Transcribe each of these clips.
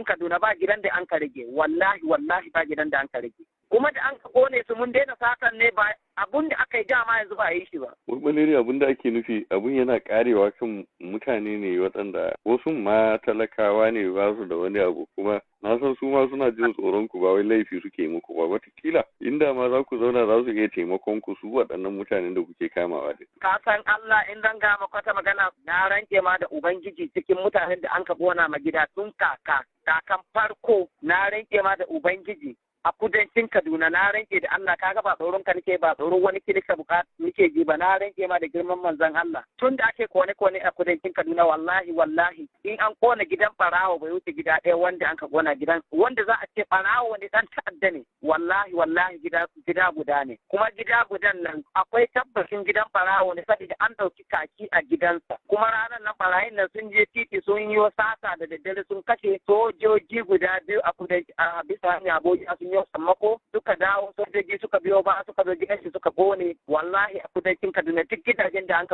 Kaduna ba gidan da an ka rage, wallahi ba gidan da an ka rage. Kuma da an ka kone su mun daina satan ne ba abun da aka yi dama yanzu ba a yi shi ba. Wai Baleri, abun da ake nufi abun yana karewa kan mutane ne waɗanda wasu ma talakawa ne ba su da wani abu, kuma na san su ma suna jin tsoron ku ba wai laifi suke muku ba, watakila inda ma za ku zauna za su iya taimakon ku su waɗannan mutanen da kuke kamawa da. Ka san Allah in zan ga maka wata magana na ranke ma da Ubangiji cikin mutanen da an ka gona ma gida tun kakan farko na ranke ma da Ubangiji. A kudancin Kaduna na ranke da Allah kaga ba tsoron ka nake ba tsoron wani kirista bukat nake ji ba na ranke ma da girman manzon Allah tun da ake kone a kudancin Kaduna wallahi in an kona gidan barawo bai wuce gida ɗaya wanda an ka kona gidan wanda za a ce barawo wani dan ta'adda ne wallahi gida guda ne kuma gida gudan nan akwai tabbacin gidan barawo ne saboda an ɗauki kaki a gidansa kuma ranar nan barayin nan sun je titi sun yi sata da daddare sun kashe sojoji guda biyu a kudanci a bisa hanya Abuja sun yi sammako suka dawo sojoji suka biyo ba suka zo gidan shi suka kone wallahi a kudancin Kaduna duk gidajen da an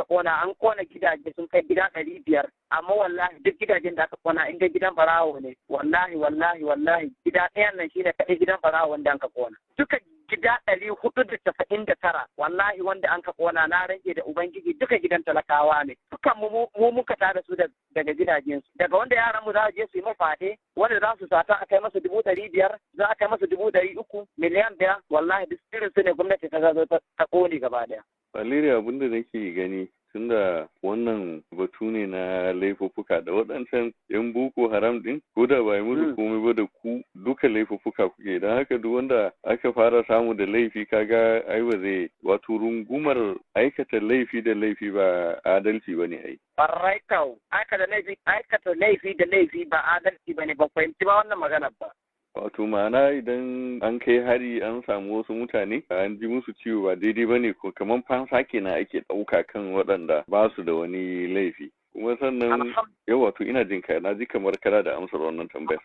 kona gidaje sun kai gida 500 amma wallahi duk gidajen da aka kona in ga gidan barawo ne wallahi gida ɗayan nan shine kaɗai gidan barawo wanda an ka kona duka gida 499 wallahi wanda an ka kona na rage da Ubangiji duka gidan talakawa ne dukan mu muka tada su daga gidajensu daga wanda yaran mu za su je su yi mafade wanda za su sata a kai masa 500,000 za a kai masa 300,000 miliyan ɗaya wallahi duk irin su ne gwamnati ta zo ta kone gaba daya. Baleri, abin da nake gani tunda wannan batu ne na laifuffuka da waɗancan yan boko haram din ko da ba yi musu komai ba da ku duka laifuffuka kuke don haka duk wanda aka fara samu da laifi kaga ai ba zai wato rungumar aikata laifi da laifi ba adalci ba ne ai. Barrai kau aikata laifi da laifi ba adalci ba ne ba fahimci ba wannan magana ba. Wato ma'ana idan an kai hari an samu wasu mutane an ji musu ciwo ba daidai ba ne ko kamar fansa kenan ake ɗauka kan waɗanda ba su da wani laifi. Kuma sannan yau wato ina jin ka na ji kamar kana da amsar wannan tambayar.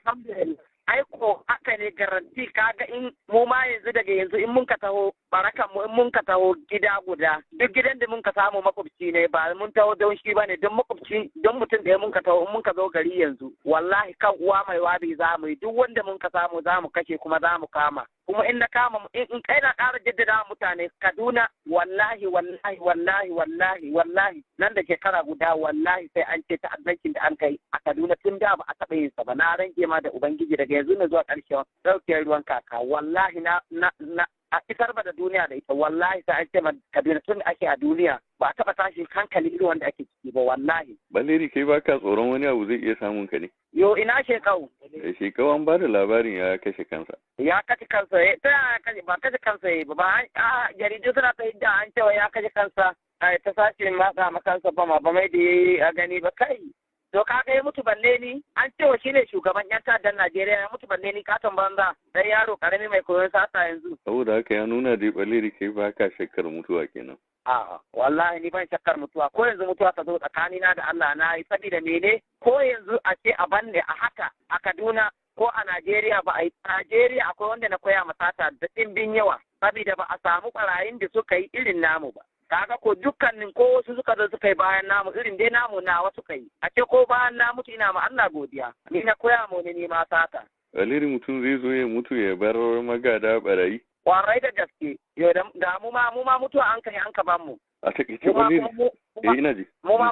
Aiko haka ne garanti kaga in mu ma yanzu daga yanzu in mun ka taho barakan mu in mun ka taho gida guda duk gidan da mun ka samu makwabci ne ba mun taho don shi bane don makwabci don mutum da mun ka taho in mun ka zo gari yanzu wallahi kan uwa mai wabi za mu yi duk wanda mun ka samu za mu kashe kuma za mu kama kuma in na kama in kai na ƙara jaddada mutane Kaduna wallahi nan da shekara guda wallahi sai an ce ta'addancin da an kai a Kaduna tun da ba a taɓa yin sa ba na ranke ma da Ubangiji daga yanzu na zuwa ƙarshen ɗaukiyar ruwan kaka wallahi na a isar ba da duniya da ita wallahi sai an ce ma Kaduna tun ake a duniya ba a taɓa tashin hankali irin wanda ake ciki ba wallahi. Baleri, kai baka tsoron wani abu zai iya samun ka ne? Yo ina shekau. Shekau an ba da labarin ya kashe kansa. Ya kashe kansa ta ba kashe kansa ba jaridu suna ta da an cewa ya kashe kansa ta sace matsa makansa ba ma ba mai da yayi a gani ba kai. To kaga ya mutu balle ni an cewa shine shugaban yan ta'addan Najeriya ya mutu balle ni katon banza dan yaro karami mai koyon sata yanzu. Saboda haka ya nuna dai Baleri kai baka shakkar mutuwa kenan. A'a wallahi ni ban shakkar mutuwa ko yanzu mutuwa ta zo tsakanina da Allah na yi sabida mene ko yanzu a ce a banne a haka a Kaduna ko a Najeriya ba a yi Najeriya akwai wanda na koya masata da ɗimbin yawa sabida ba a samu ɓarayin da suka yi irin namu ba. Kaga ko dukkanin ko wasu suka zo suka yi bayan namu irin dai namu nawa suka yi a ce ko bayan na mutu ina ma Allah godiya ni na koya mu ne ma sata. Baleri, mutum zai zo ya mutu ya bar magada barayi. Kwarai da gaske yau da mu ma mutuwa an kai an ka ban mu. A takaice Baleri ina ji. Mu ma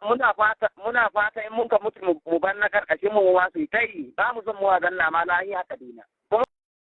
muna fata in mun ka mutu mu bar na karkashin mu ma su yi ta yi ba mu son mu wa zanna ma lahiya Kaduna.